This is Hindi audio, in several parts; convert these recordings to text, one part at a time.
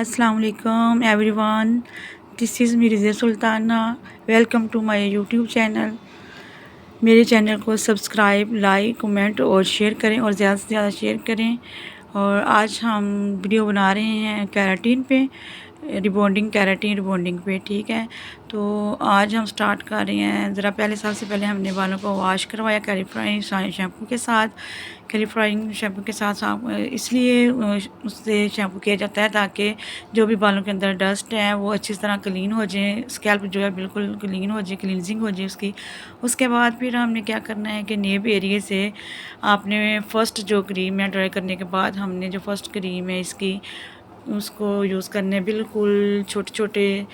अस्सलाम वालेकुम everyone, this is Mirza Sultana. Welcome to my YouTube channel. मेरे चैनल को सब्सक्राइब, लाइक, कमेंट और शेयर करें और ज़्यादा से ज़्यादा शेयर करें। और आज हम वीडियो बना रहे हैं केराटिन पे, रिबॉन्डिंग, केराटिन रिबॉन्डिंग पे। ठीक है, तो आज हम स्टार्ट कर रहे हैं। ज़रा पहले, सबसे पहले हमने बालों को वॉश करवाया कैलीफ्राइंग शैम्पू के साथ। कैलीफ्राइंग शैम्पू के साथ इसलिए उससे शैम्पू किया जाता है ताकि जो भी बालों के अंदर डस्ट है वो अच्छी तरह क्लीन हो जाए, स्कैल्प जो है बिल्कुल क्लीन हो जाए, क्लींजिंग हो जाए उसकी। उसके बाद फिर हमने क्या करना है कि नेब एरिए से आपने फ़र्स्ट जो क्रीम है, ड्राई करने के बाद हमने जो फ़र्स्ट क्रीम है इसकी, उसको यूज़ करने हैं। बिल्कुल छोटे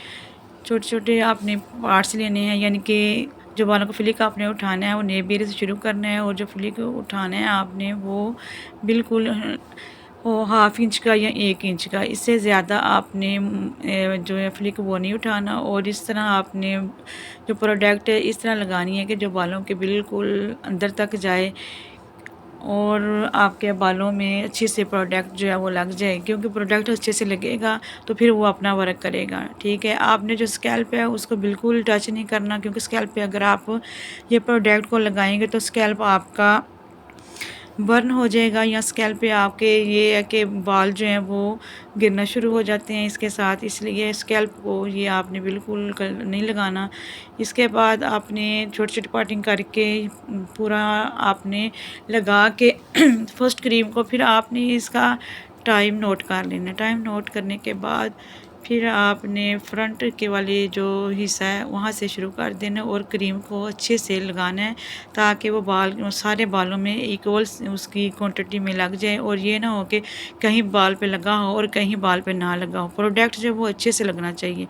छोटे आपने पार्ट्स लेने हैं, यानी कि जो बालों को फ्लिक आपने उठाना है वो नेब एरिया से शुरू करना है, और जो फ्लिक उठाना है आपने वो बिल्कुल वो हाफ़ इंच का या 1 इंच का, इससे ज़्यादा आपने जो है फ्लिक वो नहीं उठाना। और इस तरह आपने जो प्रोडक्ट है इस तरह लगानी है कि जो बालों के बिल्कुल अंदर तक जाए और आपके बालों में अच्छे से प्रोडक्ट जो है वो लग जाए, क्योंकि प्रोडक्ट अच्छे से लगेगा तो फिर वो अपना वर्क करेगा। ठीक है, आपने जो स्कैल्प है उसको बिल्कुल टच नहीं करना, क्योंकि स्कैल्प पे अगर आप ये प्रोडक्ट को लगाएंगे तो स्कैल्प आपका बर्न हो जाएगा, या स्कैल्प पे आपके ये है कि बाल जो हैं वो गिरना शुरू हो जाते हैं इसके साथ। इसलिए स्कैल्प को ये आपने बिल्कुल नहीं लगाना। इसके बाद आपने छोटी छोटी पार्टिंग करके पूरा आपने लगा के फर्स्ट क्रीम को फिर आपने इसका टाइम नोट कर लेना। टाइम नोट करने के बाद फिर आपने फ्रंट के वाले जो हिस्सा है वहाँ से शुरू कर देना और क्रीम को अच्छे से लगाना है ताकि वो बाल सारे बालों में इक्वल उसकी क्वांटिटी में लग जाए, और ये ना हो कि कहीं बाल पे लगा हो और कहीं बाल पे ना लगा हो। प्रोडक्ट जो वो अच्छे से लगना चाहिए,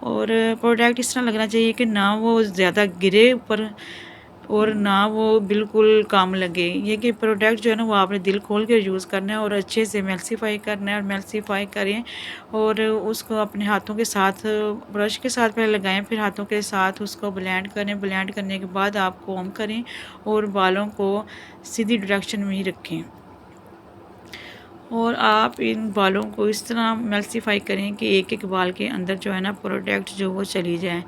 और प्रोडक्ट इस तरह लगना चाहिए कि ना वो ज़्यादा गिरे ऊपर और ना वो बिल्कुल काम लगे। ये कि प्रोडक्ट जो है ना वो आपने दिल खोल कर यूज़ करना है और अच्छे से मेल्सिफाई करना है। और मेल्सिफाई करें और उसको अपने हाथों के साथ, ब्रश के साथ पहले लगाएं, फिर हाथों के साथ उसको ब्लेंड करें। ब्लेंड करने के बाद आप कॉम्ब करें और बालों को सीधी डायरेक्शन में ही रखें, और आप इन बालों को इस तरह मेल्सिफाई करें कि एक एक बाल के अंदर जो है ना प्रोडक्ट जो वो चली जाए।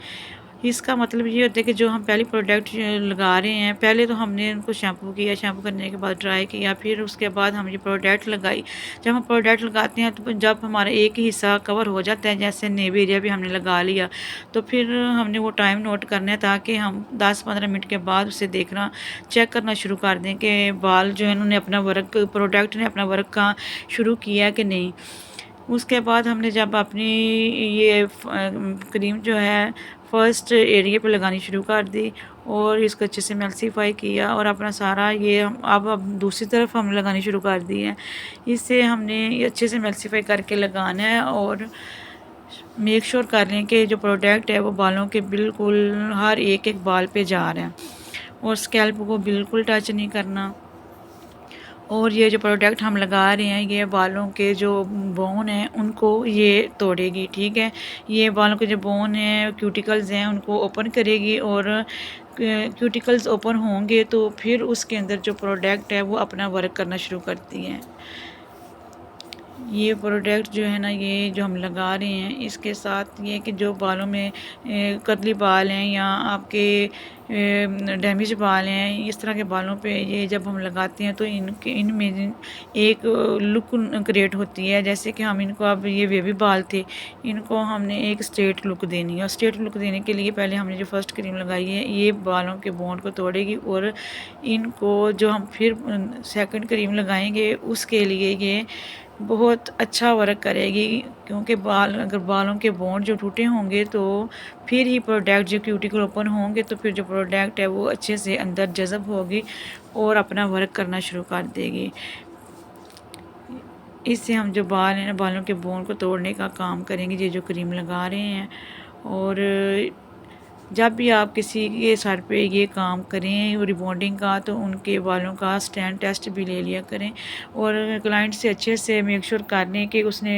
इसका मतलब ये होता है कि जो हम पहले प्रोडक्ट लगा रहे हैं, पहले तो हमने उनको शैम्पू किया, शैम्पू करने के बाद ड्राई किया, फिर उसके बाद हम ये प्रोडक्ट लगाई। जब हम प्रोडक्ट लगाते हैं तो जब हमारा एक ही हिस्सा कवर हो जाता है, जैसे नेव एरिया भी हमने लगा लिया, तो फिर हमने वो टाइम नोट करना है ताकि हम 10-15 मिनट के बाद उसे देखना, चेक करना शुरू कर दें कि बाल जो है उन्होंने अपना वर्क, प्रोडक्ट ने अपना वर्क का शुरू किया कि नहीं। उसके बाद हमने जब अपनी ये क्रीम जो है फर्स्ट एरिया पे लगानी शुरू कर दी और इसको अच्छे से मेल्सिफाई किया, और अपना सारा ये अब दूसरी तरफ हम लगानी शुरू कर दी है। इससे हमने ये अच्छे से मेल्सिफाई करके लगाना है और मेक श्योर कर लें कि जो प्रोडक्ट है वो बालों के बिल्कुल हर एक एक बाल पे जा रहा है, और स्कैल्प को बिल्कुल टच नहीं करना। और ये जो प्रोडक्ट हम लगा रहे हैं ये बालों के जो बोन हैं उनको ये तोड़ेगी। ठीक है, ये बालों के जो बोन हैं, क्यूटिकल्स हैं, उनको ओपन करेगी, और क्यूटिकल्स ओपन होंगे तो फिर उसके अंदर जो प्रोडक्ट है वो अपना वर्क करना शुरू करती हैं। ये प्रोडक्ट जो है ना, ये जो हम लगा रहे हैं इसके साथ ये कि जो बालों में कतली बाल हैं या आपके डैमेज बाल हैं, इस तरह के बालों पे ये जब हम लगाते हैं तो इनमें एक लुक क्रिएट होती है। जैसे कि हम इनको, अब ये बेबी बाल थे, इनको हमने एक स्ट्रेट लुक देनी है, और स्ट्रेट लुक देने के लिए पहले हमने जो फर्स्ट क्रीम लगाई है ये बालों के बॉन्ड को तोड़ेगी, और इनको जो हम फिर सेकंड क्रीम लगाएंगे उसके लिए ये बहुत अच्छा वर्क करेगी, क्योंकि अगर बालों के बॉन्ड जो टूटे होंगे तो फिर ही प्रोडक्ट जो क्यूटिकल ओपन होंगे तो फिर जो प्रोडक्ट है वो अच्छे से अंदर जज़ब होगी और अपना वर्क करना शुरू कर देगी। इससे हम जो बाल हैं ना, बालों के बॉन्ड को तोड़ने का काम करेंगे ये जो क्रीम लगा रहे हैं। और जब भी आप किसी के सर पे ये काम करें रिबॉन्डिंग का, तो उनके बालों का स्टैंड टेस्ट भी ले लिया करें और क्लाइंट से अच्छे से मेक श्योर कर लें कि उसने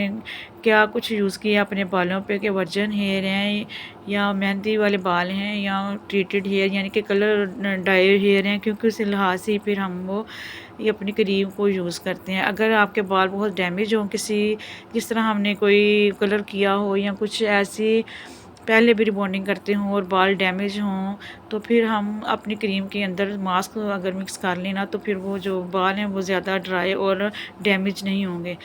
क्या कुछ यूज़ किया अपने बालों पे, कि वर्जन हेयर हैं या मेहंदी वाले बाल हैं या ट्रीटेड हेयर यानी कि कलर डाई हेयर हैं, क्योंकि उस लिहाज से फिर हम वो ये अपनी क्रीम को यूज़ करते हैं। अगर आपके बाल बहुत डैमेज हों किसी, जिस तरह हमने कोई कलर किया हो या कुछ ऐसी पहले भी रिबॉन्डिंग करते हों और बाल डैमेज हों, तो फिर हम अपनी क्रीम के अंदर मास्क अगर मिक्स कर लेना, तो फिर वो जो बाल हैं वो ज़्यादा ड्राई और डैमेज नहीं होंगे।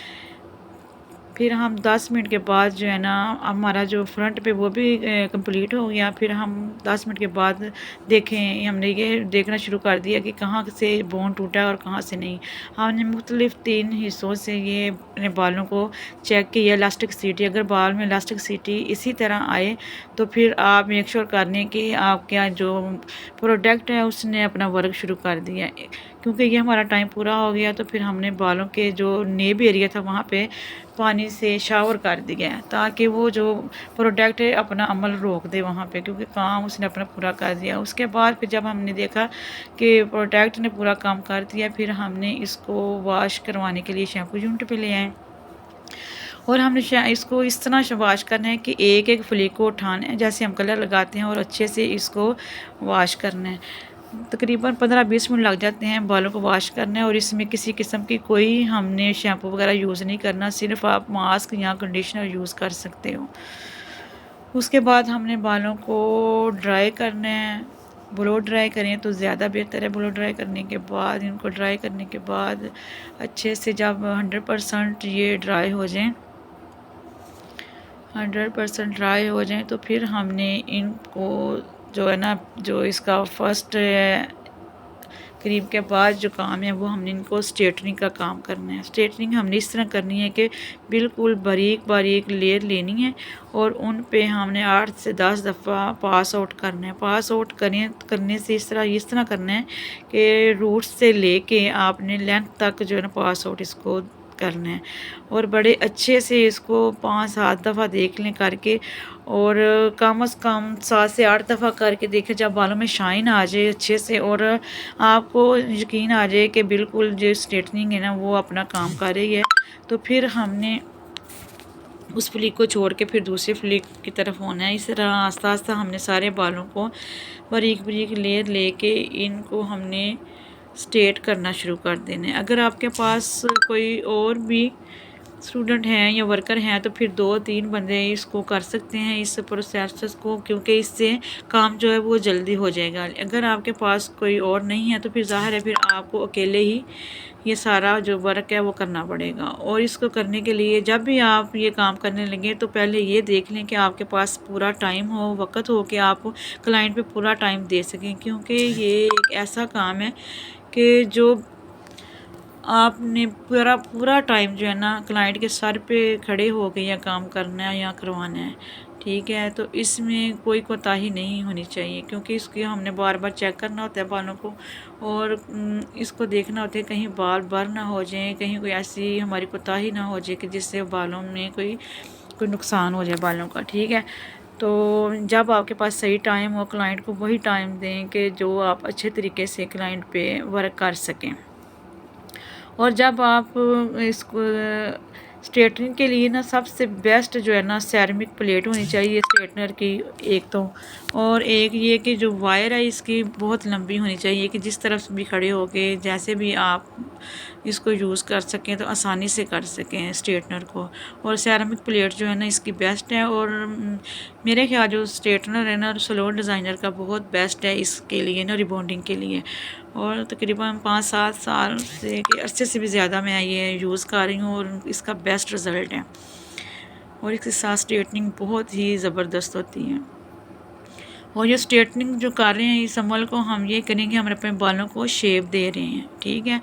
फिर हम 10 मिनट के बाद जो है ना, हमारा जो फ्रंट पे वो भी कंप्लीट हो गया। फिर हम 10 मिनट के बाद देखें, हमने ये देखना शुरू कर दिया कि कहाँ से बोन टूटा है और कहाँ से नहीं। हमने मुख्तलिफ 3 हिस्सों से ये अपने बालों को चेक किया इलास्टिसिटी। अगर बाल में इलास्टिसिटी इसी तरह आए तो फिर आप मेक श्योर कर लें कि आपका जो प्रोडक्ट है उसने अपना वर्क शुरू कर दिया। क्योंकि ये हमारा टाइम पूरा हो गया, तो फिर हमने बालों के जो नेब एरिया था वहाँ पे पानी से शावर कर दिया है, ताकि वो जो प्रोडक्ट है अपना अमल रोक दे वहाँ पे, क्योंकि काम उसने अपना पूरा कर दिया। उसके बाद फिर जब हमने देखा कि प्रोडक्ट ने पूरा काम कर दिया, फिर हमने इसको वॉश करवाने के लिए शैम्पू यूनिट पे ले आए और हमने इसको इस तरह वॉश करना है कि एक एक फ्लिक को उठाना है जैसे हम कलर लगाते हैं और अच्छे से इसको वॉश करना है। तकरीबन 15-20 मिनट लग जाते हैं बालों को वॉश करने और इसमें किसी किस्म की कोई हमने शैम्पू वगैरह यूज़ नहीं करना, सिर्फ आप मास्क या कंडीशनर यूज़ कर सकते हो। उसके बाद हमने बालों को ड्राई करना है। ब्लो ड्राई करें तो ज़्यादा बेहतर है। ब्लो ड्राई करने के बाद, इनको ड्राई करने के बाद अच्छे से जब 100% ये ड्राई हो जाएं, 100% ड्राई हो जाएं, तो फिर हमने इनको जो है ना, जो इसका फर्स्ट क्रीम के बाद जो काम है वो हमने इनको स्ट्रेटनिंग का काम करना है। स्ट्रेटनिंग हमने इस तरह करनी है कि बिल्कुल बारीक बारीक लेयर लेनी है और उन पे हमने 8 से 10 दफ़ा पास आउट करना है। पास आउट करने से इस तरह करना है कि रूट से लेके आपने लेंथ तक जो है ना पास आउट इसको करना है और बड़े अच्छे से इसको 5-7 दफ़ा देख लें करके, और कम से कम 7 से 8 दफ़ा करके देखें। जब बालों में शाइन आ जाए अच्छे से और आपको यकीन आ जाए कि बिल्कुल जो स्ट्रेटनिंग है ना वो अपना काम कर रही है, तो फिर हमने उस फ्लिक को छोड़ के फिर दूसरे फ्लिक की तरफ होना है। इस तरह आस्ता आस्ता हमने सारे बालों को बारीक बारीक लेयर लेके इनको हमने स्ट्रेट करना शुरू कर देना है। अगर आपके पास कोई और भी स्टूडेंट हैं या वर्कर हैं तो फिर 2-3 बंदे इसको कर सकते हैं इस प्रोसेस को, क्योंकि इससे काम जो है वो जल्दी हो जाएगा। अगर आपके पास कोई और नहीं है तो फिर ज़ाहिर है फिर आपको अकेले ही ये सारा जो वर्क है वो करना पड़ेगा। और इसको करने के लिए जब भी आप ये काम करने लगे तो पहले ये देख लें कि आपके पास पूरा टाइम हो, वक्त हो कि आप क्लाइंट पे पूरा टाइम दे सकें, क्योंकि ये एक ऐसा काम है कि जो आपने पूरा टाइम जो है ना क्लाइंट के सर पे खड़े हो के या काम करना है या करवाना है, ठीक है। तो इसमें कोई कोताही नहीं होनी चाहिए, क्योंकि इसकी हमने बार बार चेक करना होता है बालों को और इसको देखना होता है कहीं बाल बर ना हो जाए, कहीं कोई ऐसी हमारी कोताही ना हो जाए कि जिससे बालों में कोई नुकसान हो जाए बालों का, ठीक है। तो जब आपके पास सही टाइम हो क्लाइंट को वही टाइम दें कि जो आप अच्छे तरीके से क्लाइंट पे वर्क कर सकें। और जब आप इसको स्ट्रेटनिंग के लिए ना सबसे बेस्ट जो है ना सेरेमिक प्लेट होनी चाहिए स्ट्रेटनर की एक तो, और एक ये कि जो वायर है इसकी बहुत लंबी होनी चाहिए कि जिस तरफ भी खड़े हो के जैसे भी आप इसको यूज़ कर सकें तो आसानी से कर सकें स्ट्रेटनर को। और सेरेमिक प्लेट जो है ना इसकी बेस्ट है और मेरे ख्याल जो स्ट्रेटनर है ना सैलून डिज़ाइनर का बहुत बेस्ट है इसके लिए ना रिबॉन्डिंग के लिए। और तकरीबन 5-7 साल से के अरसे से भी ज़्यादा मैं ये यूज़ कर रही हूँ और इसका बेस्ट रिज़ल्ट है और इसके साथ स्ट्रेटनिंग बहुत ही ज़बरदस्त होती है। और ये स्ट्रेटनिंग जो कर रहे हैं इस अमल को हम ये करेंगे, हम अपने बालों को शेप दे रहे हैं, ठीक है।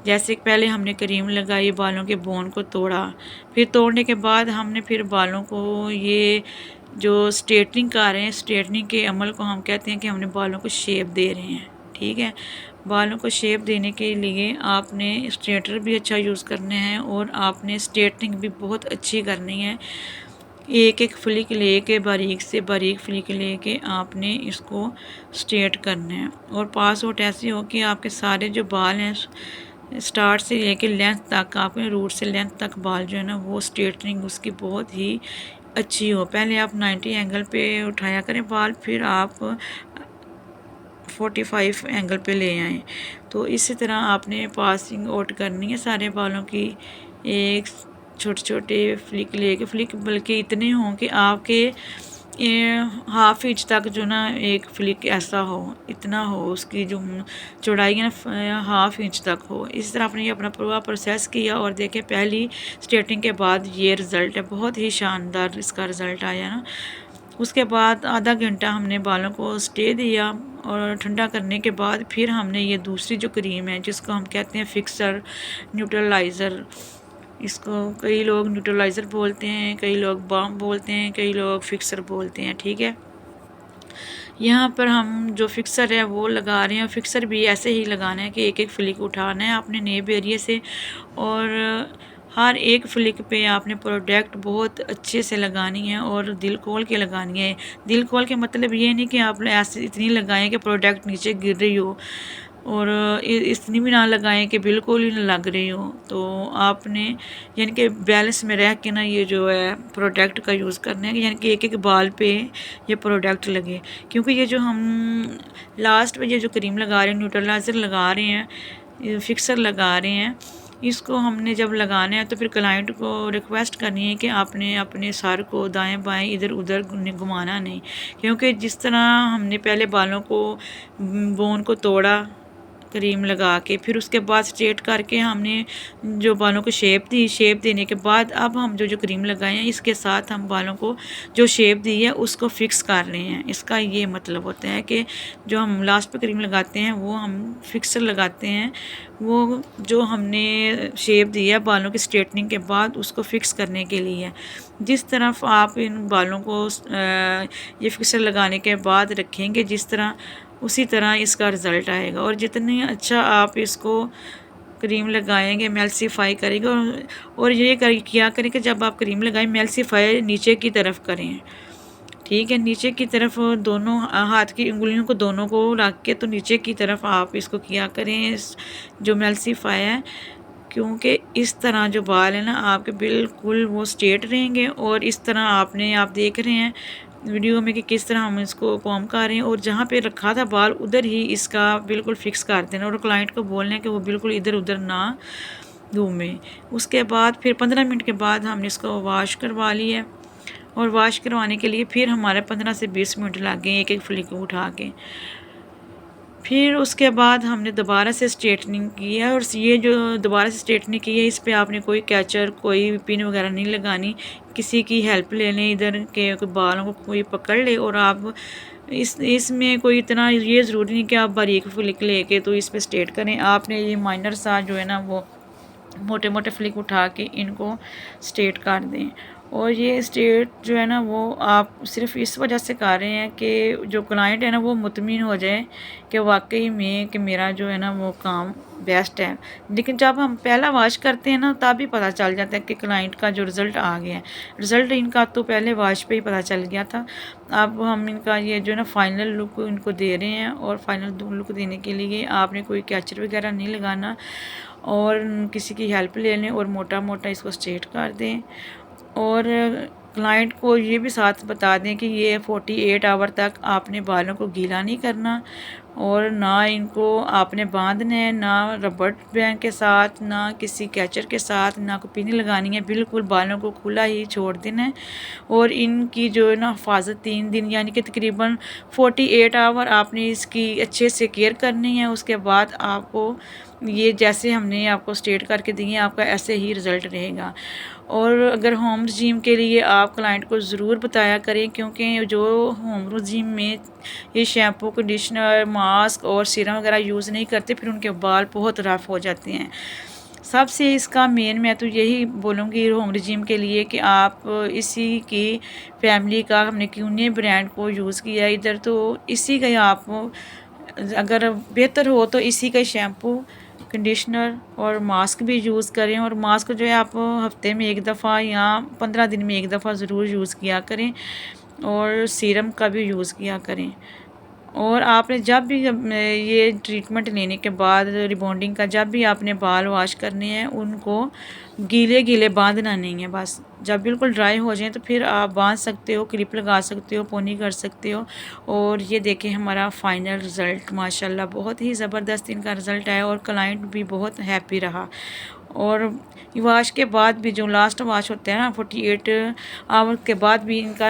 जैसे पहले हमने क्रीम लगाई, बालों के बोन को तोड़ा, फिर तोड़ने के बाद हमने फिर बालों को ये जो स्ट्रेटनिंग कर रहे हैं, स्ट्रेटनिंग के अमल को हम कहते हैं कि हमने बालों को शेप दे रहे हैं, ठीक है। बालों को शेप देने के लिए आपने स्ट्रेटनर भी अच्छा यूज़ करना है और आपने स्ट्रेटनिंग भी बहुत अच्छी करनी है। एक एक फ्लिक लेके बारीक से बारीक फ्लिक लेके आपने इसको स्ट्रेट करना है। और पास आउट ऐसे हो कि आपके सारे जो बाल हैं स्टार्ट से लेके लेंथ तक, आपने रूट से लेंथ तक बाल जो है ना वो स्ट्रेटनिंग उसकी बहुत ही अच्छी हो। पहले आप 90 एंगल पे उठाया करें बाल, फिर आप 45 एंगल पे ले आएँ। तो इसी तरह आपने पासिंग आउट करनी है सारे बालों की। एक छोटे छोटे फ्लिक लेके, फ्लिक बल्कि इतने हों कि आपके हाफ इंच तक जो ना एक फ्लिक ऐसा हो, इतना हो उसकी जो चौड़ाई है ना हाफ इंच तक हो। इस तरह आपने ये अपना पूरा प्रोसेस किया और देखें पहली स्ट्रेटिंग के बाद ये रिज़ल्ट है, बहुत ही शानदार इसका रिज़ल्ट आया ना। उसके बाद आधा घंटा हमने बालों को स्टे दिया और ठंडा करने के बाद फिर हमने ये दूसरी जो क्रीम है जिसको हम कहते हैं फिक्सर न्यूट्रलाइज़र, इसको कई लोग न्यूट्रलाइज़र बोलते हैं, कई लोग बाम बोलते हैं, कई लोग फिक्सर बोलते हैं, ठीक है। यहाँ पर हम जो फिक्सर है वो लगा रहे हैं। फिक्सर भी ऐसे ही लगाना है कि एक एक फ्लिक उठाना है आपने नेब एरिया से, और हर एक फ्लिक पे आपने प्रोडक्ट बहुत अच्छे से लगानी है और दिल खोल के लगानी है। दिल खोल के मतलब ये नहीं कि आप ऐसे इतनी लगाएं कि प्रोडक्ट नीचे गिर रही हो, और इतनी भी ना लगाएं कि बिल्कुल ही ना लग रही हो। तो आपने यानी कि बैलेंस में रह के ना ये जो है प्रोडक्ट का यूज़ करना है, यानी कि एक एक बाल पे ये प्रोडक्ट लगे। क्योंकि ये जो हम लास्ट में ये जो क्रीम लगा रहे हैं, न्यूट्रलाइज़र लगा रहे हैं, फिक्सर लगा रहे हैं, इसको हमने जब लगाना है तो फिर क्लाइंट को रिक्वेस्ट करनी है कि आपने अपने सर को दाएं बाएं इधर उधर घुमाना नहीं। क्योंकि जिस तरह हमने पहले बालों को बोन को तोड़ा क्रीम लगा के, फिर उसके बाद स्ट्रेट करके हमने जो बालों को शेप दी, शेप देने के बाद अब हम जो क्रीम लगाए हैं इसके साथ हम बालों को जो शेप दी है उसको फिक्स कर रहे हैं। इसका ये मतलब होता है कि जो हम लास्ट पे क्रीम लगाते हैं वो हम फिक्सर लगाते हैं, वो जो हमने शेप दी है बालों की स्ट्रेटनिंग के बाद उसको फिक्स करने के लिए। जिस तरफ आप इन बालों को ये फिक्सर लगाने के बाद रखेंगे जिस तरह, उसी तरह इसका रिज़ल्ट आएगा। और जितनी अच्छा आप इसको क्रीम लगाएंगे मेल्सिफाई करेगा। और ये किया करें कि जब आप क्रीम लगाएं मेल्सिफाई नीचे की तरफ करें, ठीक है, नीचे की तरफ दोनों हाथ की उंगलियों को दोनों को रख के तो नीचे की तरफ आप इसको किया करें जो मेल्सिफाई है। क्योंकि इस तरह जो बाल है ना आपके बिल्कुल वो स्ट्रेट रहेंगे। और इस तरह आप देख रहे हैं वीडियो में कि किस तरह हम इसको कॉम कर रहे हैं, और जहाँ पे रखा था बाल उधर ही इसका बिल्कुल फिक्स कर देना और क्लाइंट को बोलना है कि वो बिल्कुल इधर उधर ना घूमे। उसके बाद फिर 15 मिनट के बाद हमने इसको वॉश करवा लिया, और वॉश करवाने के लिए फिर हमारे 15 से 20 मिनट लग गए एक एक फ्लिक को उठा के। फिर उसके बाद हमने दोबारा से स्ट्रेटनिंग की है, और ये जो दोबारा से स्ट्रेटनिंग की है इस पर आपने कोई कैचर कोई पिन वगैरह नहीं लगानी, किसी की हेल्प ले लें, इधर के कोई बालों को कोई पकड़ ले। और आप इसमें कोई इतना ये ज़रूरी नहीं कि आप बारीक फ्लिक लेके तो इस पर स्ट्रेट करें। आपने ये माइनर सा जो है ना वो मोटे मोटे फ्लिक उठा के इनको स्ट्रेट कर दें। और ये स्ट्रेट जो है ना वो आप सिर्फ इस वजह से कर रहे हैं कि जो क्लाइंट है ना वो मुतमिन हो जाए कि वाकई में कि मेरा जो है ना वो काम बेस्ट है। लेकिन जब हम पहला वॉश करते हैं ना तब भी पता चल जाता है कि क्लाइंट का जो रिज़ल्ट आ गया है। रिज़ल्ट इनका तो पहले वॉश पे ही पता चल गया था। अब हम इनका ये जो है ना फाइनल लुक इनको दे रहे हैं, और फाइनल लुक देने के लिए आपने कोई कैचर वगैरह नहीं लगाना और किसी की हेल्प ले लें और मोटा मोटा इसको स्ट्रेट कर दें। और क्लाइंट को ये भी साथ बता दें कि ये 48 आवर तक आपने बालों को गीला नहीं करना, और ना इनको आपने बांधना है, ना रबड़ बैंड के साथ, ना किसी कैचर के साथ, ना कोई पिन लगानी है। बिल्कुल बालों को खुला ही छोड़ देना है। और इनकी जो है ना हिफाजत 3 दिन यानी कि तकरीबन 48 आवर आपने इसकी अच्छे से केयर करनी है। उसके बाद आपको ये जैसे हमने आपको स्ट्रेट करके दिए आपका ऐसे ही रिज़ल्ट रहेगा। और अगर होम जिम के लिए आप क्लाइंट को ज़रूर बताया करें, क्योंकि जो होम जिम में ये शैम्पू कंडीशनर मास्क और सीरम वगैरह यूज़ नहीं करते फिर उनके बाल बहुत रफ़ हो जाते हैं। सबसे इसका मेन मैं तो यही बोलूँगी होम जिम के लिए कि आप इसी की फैमिली का हमने क्यूनिए ब्रांड को यूज़ किया इधर, तो इसी का आप अगर बेहतर हो तो इसी का शैम्पू कंडीशनर और मास्क भी यूज़ करें। और मास्क जो है आप हफ्ते में एक दफ़ा या 15 दिन में एक दफ़ा ज़रूर यूज़ किया करें, और सीरम का भी यूज़ किया करें। और आपने जब भी ये ट्रीटमेंट लेने के बाद रिबॉन्डिंग का जब भी आपने बाल वॉश करने हैं, उनको गीले गीले बांधना नहीं है। बस जब बिल्कुल ड्राई हो जाएं तो फिर आप बांध सकते हो, क्लिप लगा सकते हो, पोनी कर सकते हो। और ये देखें हमारा फाइनल रिज़ल्ट, माशाल्लाह बहुत ही ज़बरदस्त इनका रिज़ल्ट आया और क्लाइंट भी बहुत हैप्पी रहा। और वॉश के बाद भी जो लास्ट वॉश होता है ना 48 आवर के बाद भी इनका